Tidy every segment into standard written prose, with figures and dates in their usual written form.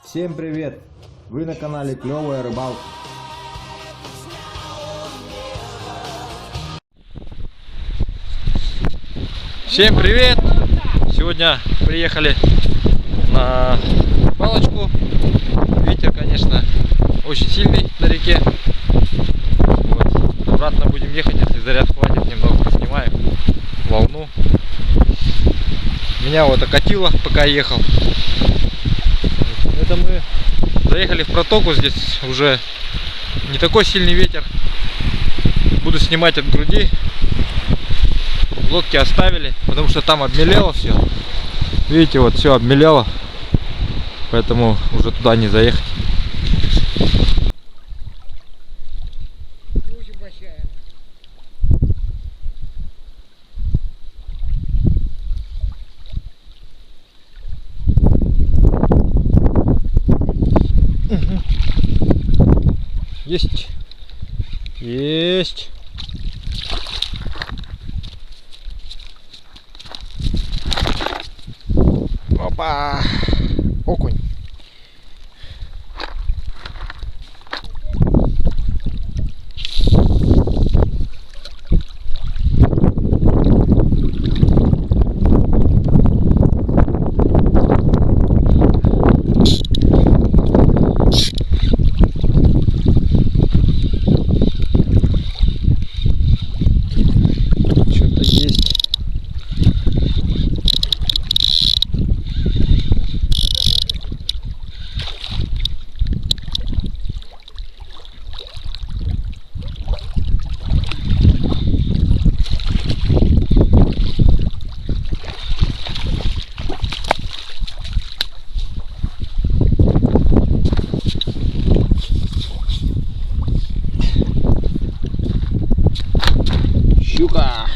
Всем привет! Вы на канале Клевая Рыбалка. Всем привет! Сегодня приехали на палочку. Ветер, конечно, очень сильный на реке. Вот. Обратно будем ехать, если заряд хватит, немного поснимаем волну. Меня вот окатило, пока ехал. Это мы заехали в протоку, здесь уже не такой сильный ветер. Буду снимать от груди. Лодки оставили, потому что там обмелело все. Видите, вот все обмелело, поэтому уже туда не заехать. Очень большая. Есть. Есть. Опа! Окунь. Что-то есть. Щука.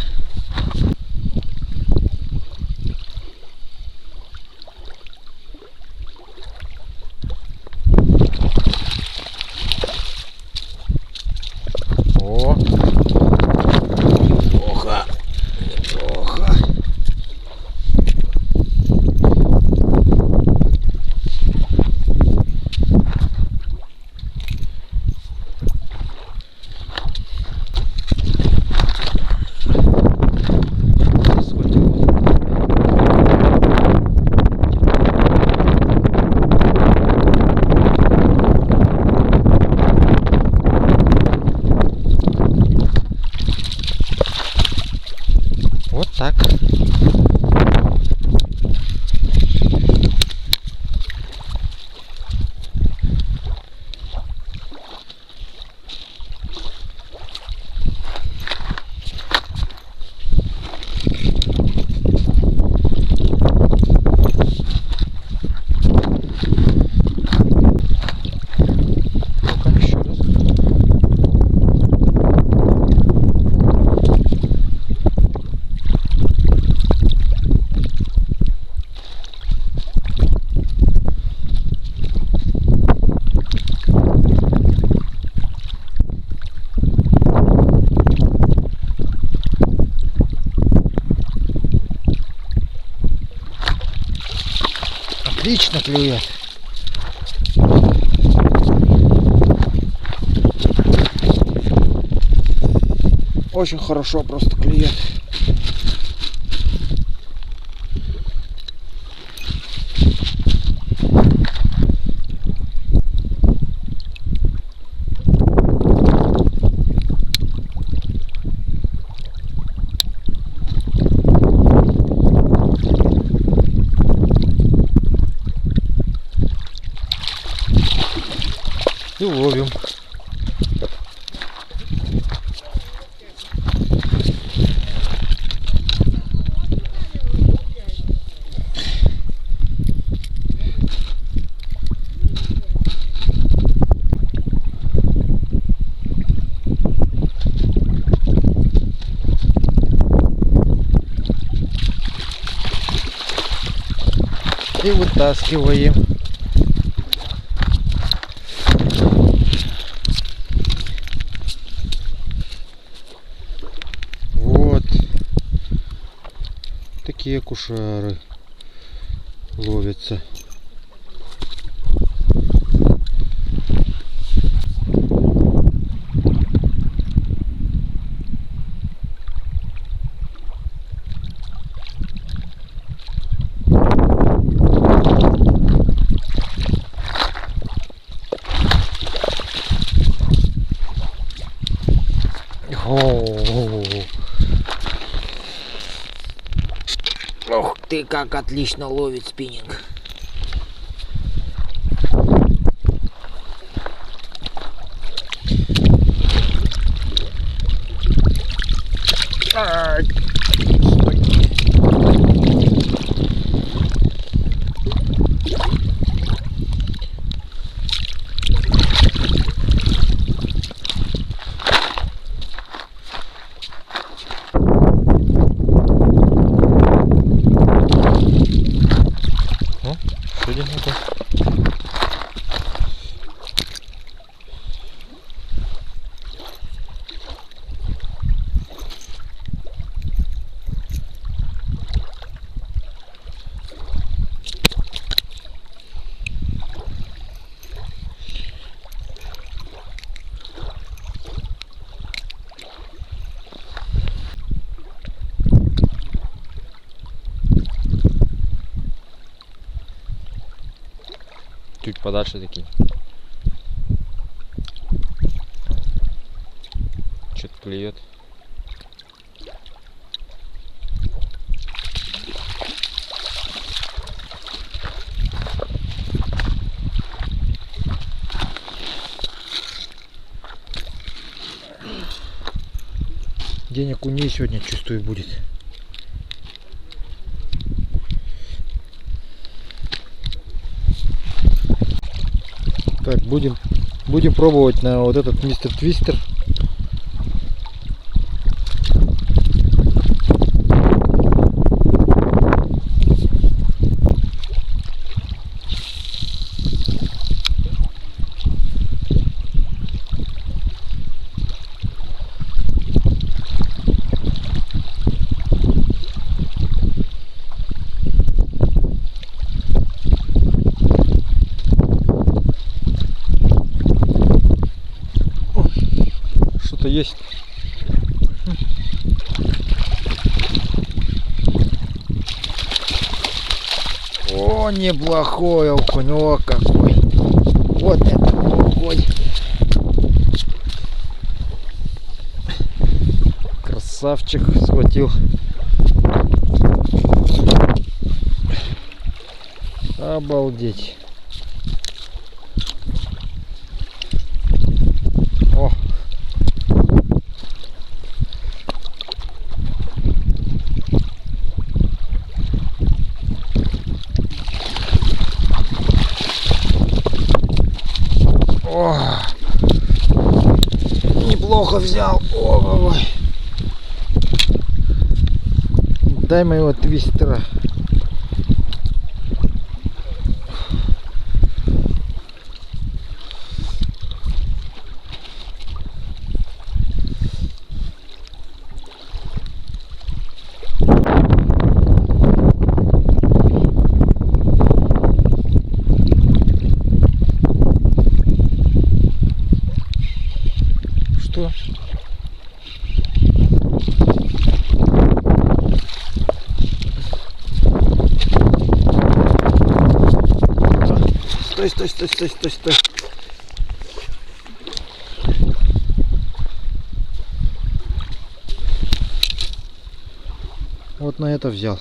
О, неплохо, неплохо. Вот так. Ну-ка, еще раз. Отлично клюет. Очень хорошо просто клюет. И ловим. И вытаскиваем. Вот такие кушары ловятся. как отлично ловит спиннинг. Ай, стой. О, сегодня это. Чуть подальше такие. Что-то клюет. День окуней сегодня, чувствую, будет. Так, будем пробовать на вот этот мистер Твистер. Что-то есть. О, неплохой окунек какой. Вот это огонь. Красавчик, схватил. Обалдеть. О. О, неплохо взял. Ой. Дай моего твистера. Что? Стой. Вот на это взял.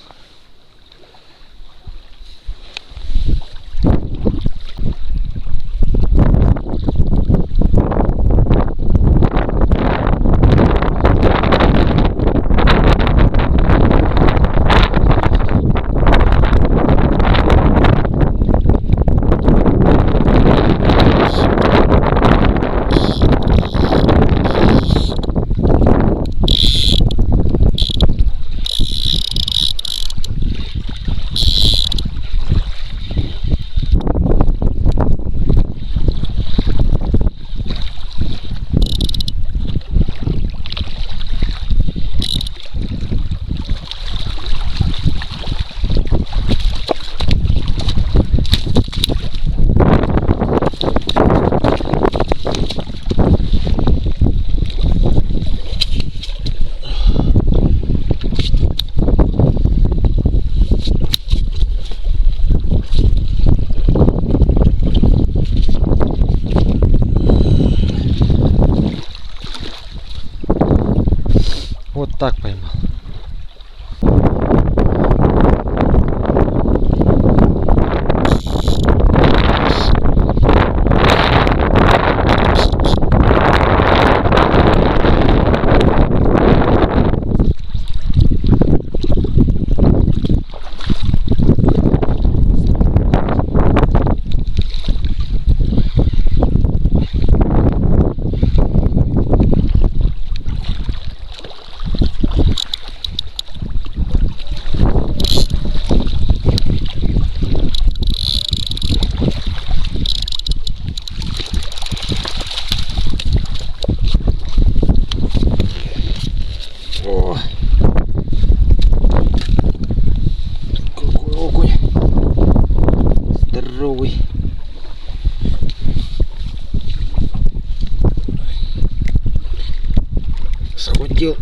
здоровый. Схватил.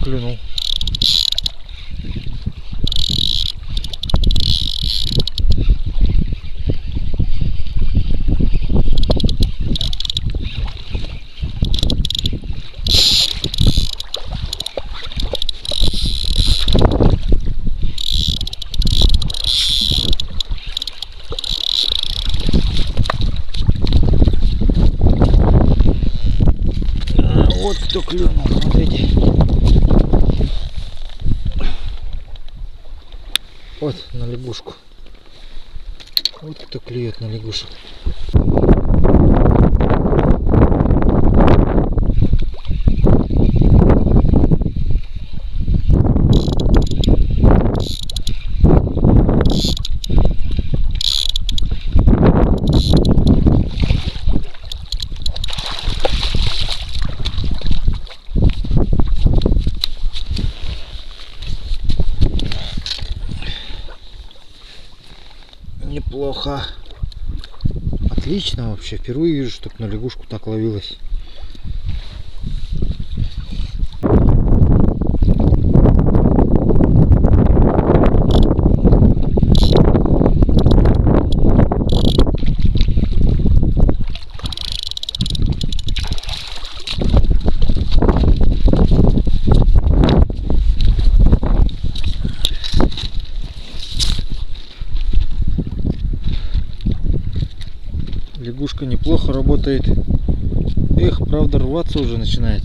Клюнул. Вот кто клюнул, смотрите. Вот на лягушку. Вот кто клюет на лягушек. Неплохо. Отлично вообще. Впервые вижу, чтобы на лягушку так ловилось. Лягушка неплохо работает. Эх, правда, рваться уже начинает.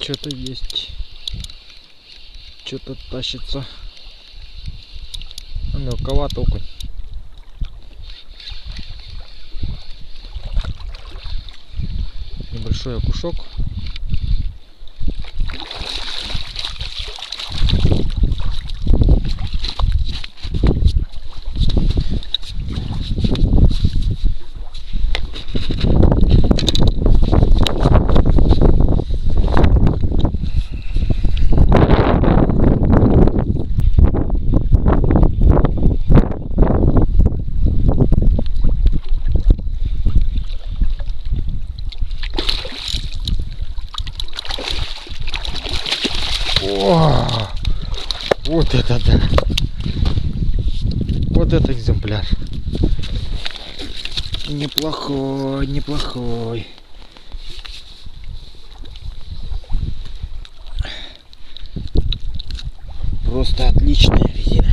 что-то есть. Что-то тащится. Мелковато окунь. Небольшой окушок. О, вот это да! Вот это экземпляр. Неплохой, неплохой. Просто отличная резина.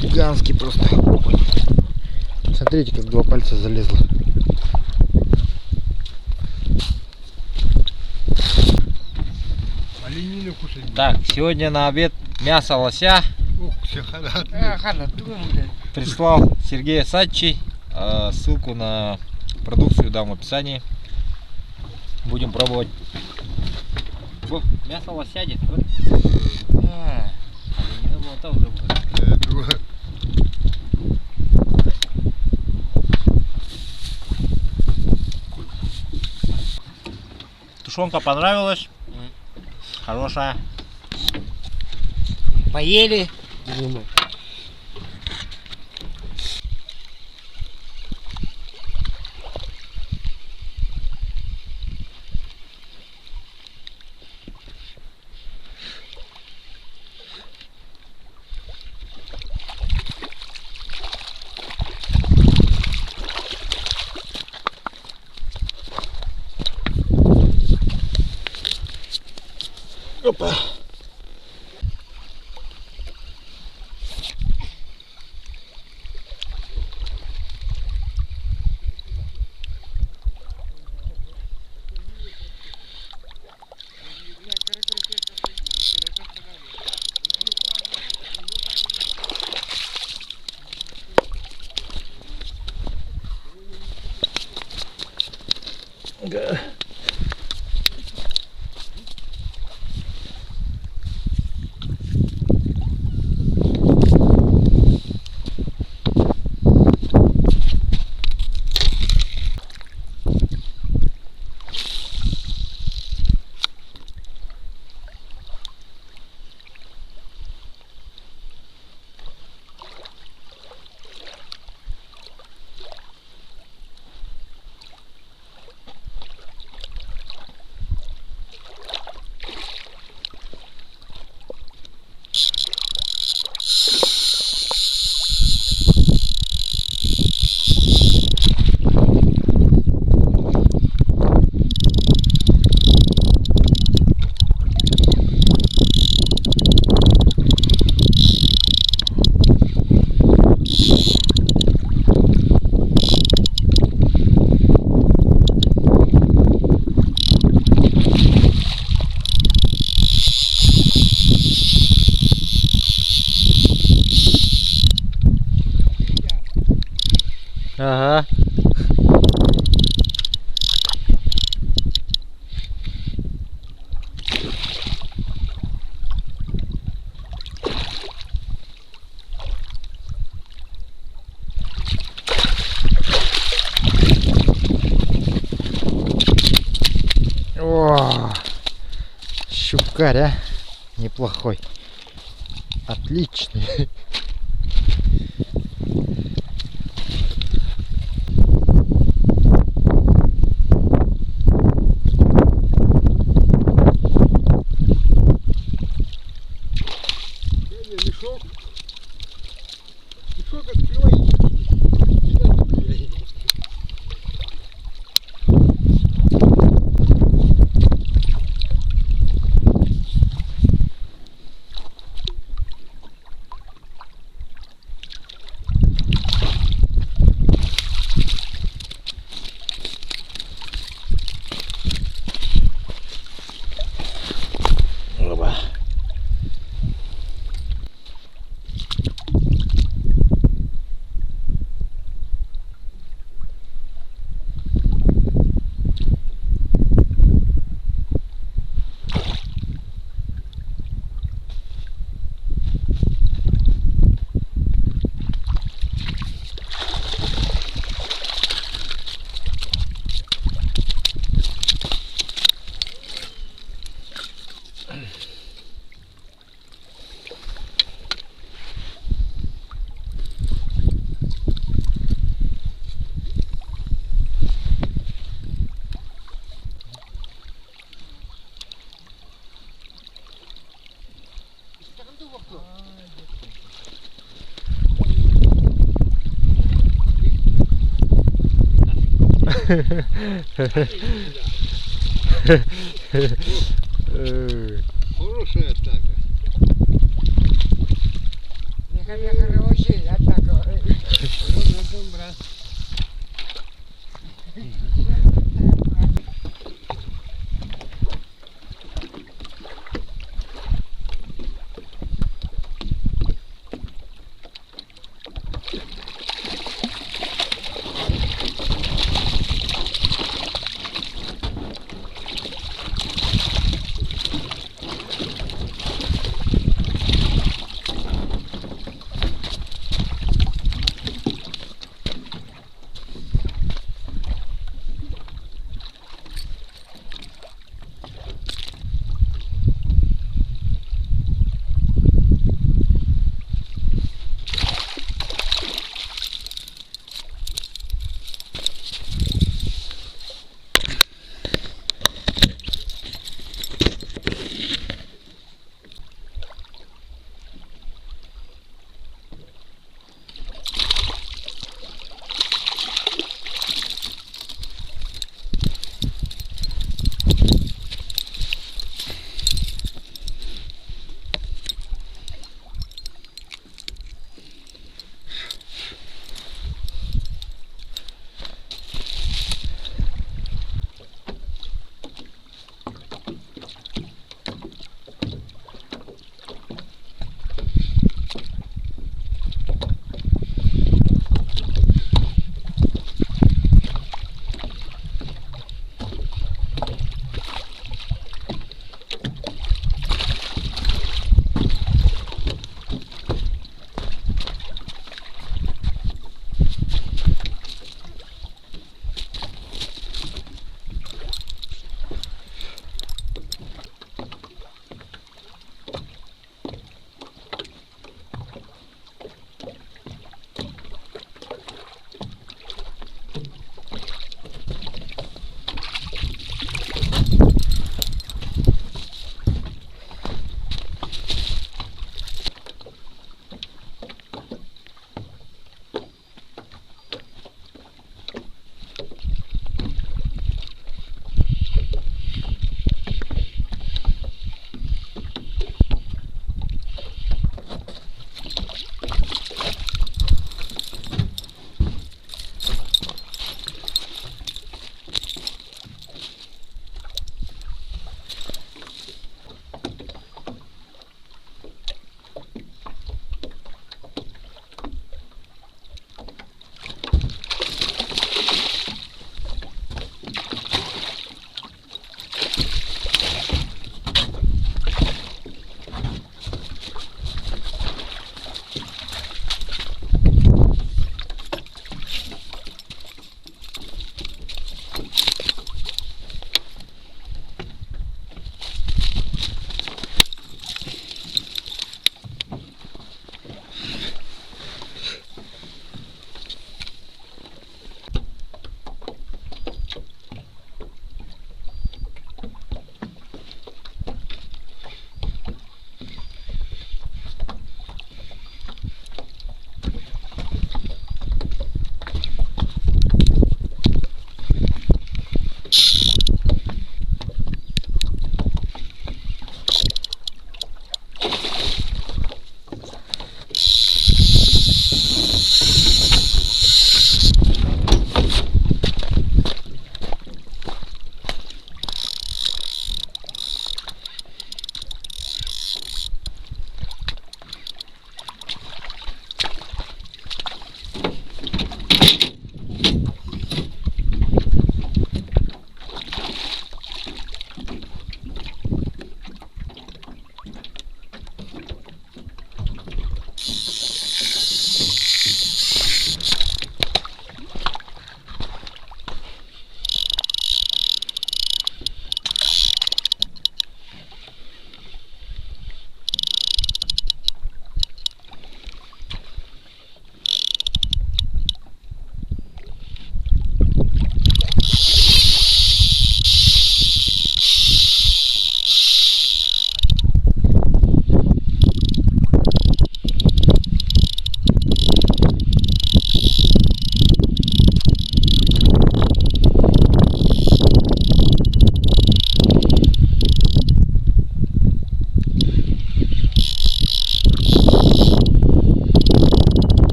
Гигантский просто окунь. Смотрите, как 2 пальца залезло. Так, сегодня на обед мясо лося. Прислал Сергей Садчий. Ссылку на продукцию дам в описании. Будем пробовать. О, мясо лося где? Тушенка понравилась. Хорошая. Поели. Опа. Да. Ага. О, щукарь, а? Неплохой. Отличный. Мешок открой. Хорошая атака. Хороший атака. Добра.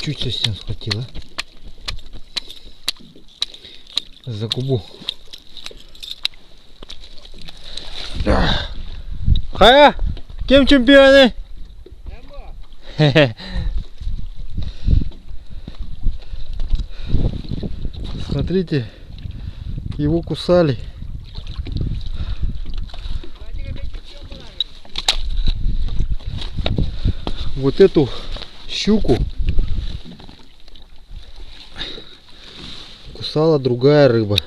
чуть-чуть совсем схватило. За губу. Хая, кем чемпионы? Смотрите, его кусали. Вот эту щуку кусала другая рыба.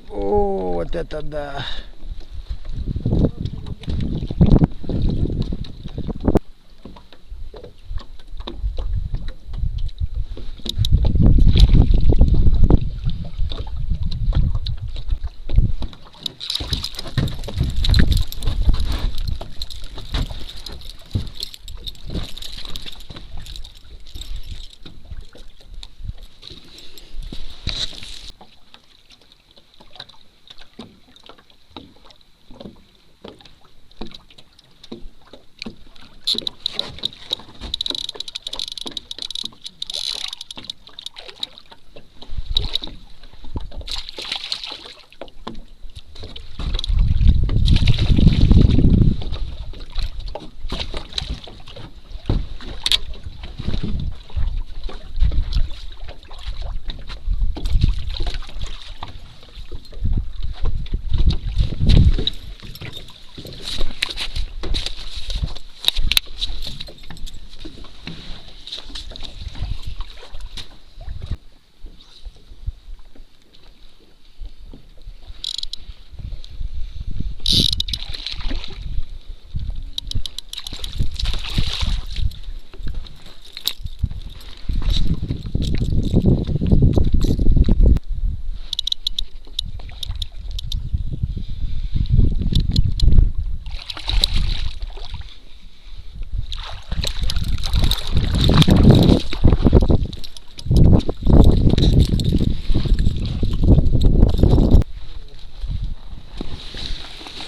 О, вот это да!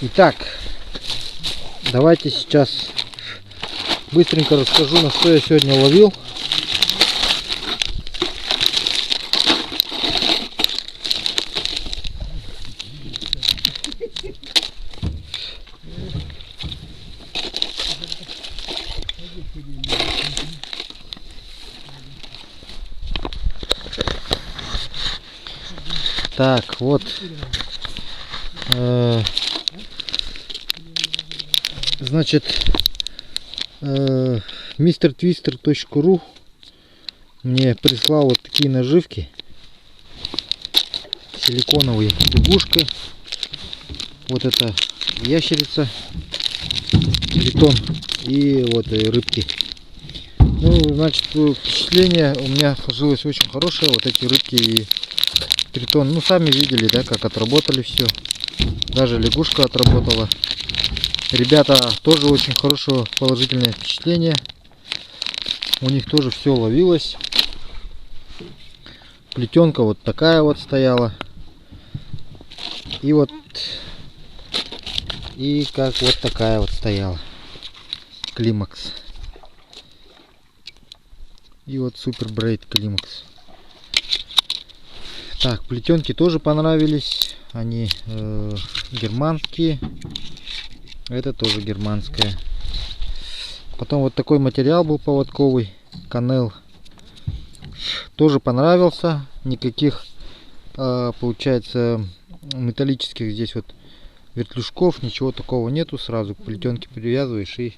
Итак, давайте сейчас быстренько расскажу, на что я сегодня ловил. Так, вот. Значит, MrTwister.ru мне прислал вот такие наживки. Силиконовые лягушки. Вот это ящерица, тритон и вот рыбки. Ну, значит, впечатление у меня сложилось очень хорошее. Вот эти рыбки и тритон. Ну, сами видели, да, как отработали все. Даже лягушка отработала. Ребята тоже очень хорошее положительное впечатление. У них тоже все ловилось. Плетенка вот такая вот стояла. И вот и как вот такая вот стояла. Климакс. И вот Супер Брейд Климакс. Так, плетенки тоже понравились. Они германские. Это тоже германская. Потом вот такой материал был поводковый. Канел. Тоже понравился. Никаких, получается, металлических здесь вот вертлюжков. Ничего такого нету. Сразу к плетенке привязываешь. И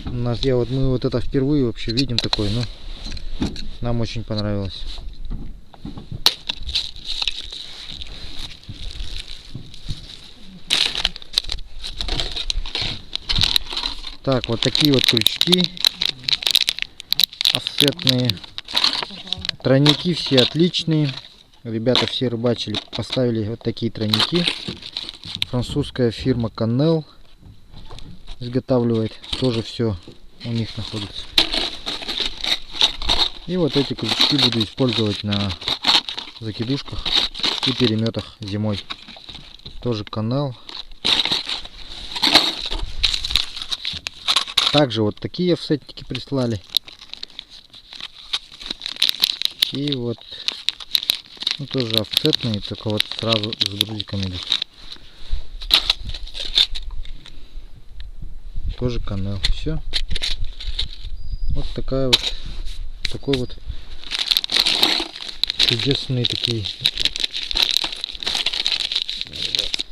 у нас, мы вот это впервые вообще видим такое. Но нам очень понравилось. Так, вот такие вот крючки офсетные. Тройники все отличные. Ребята все рыбачили, поставили вот такие тройники. Французская фирма Canel изготавливает. Тоже все у них находится. И вот эти крючки буду использовать на закидушках. и переметах зимой. Тоже канал. Также вот такие офсетники прислали. И вот, ну, тоже офсетные, только вот сразу с грузиками идут. Тоже канал. Все. Вот такая вот, такой вот чудесные такие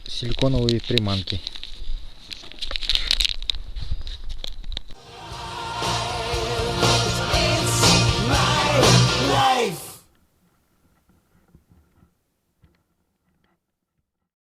силиконовые приманки.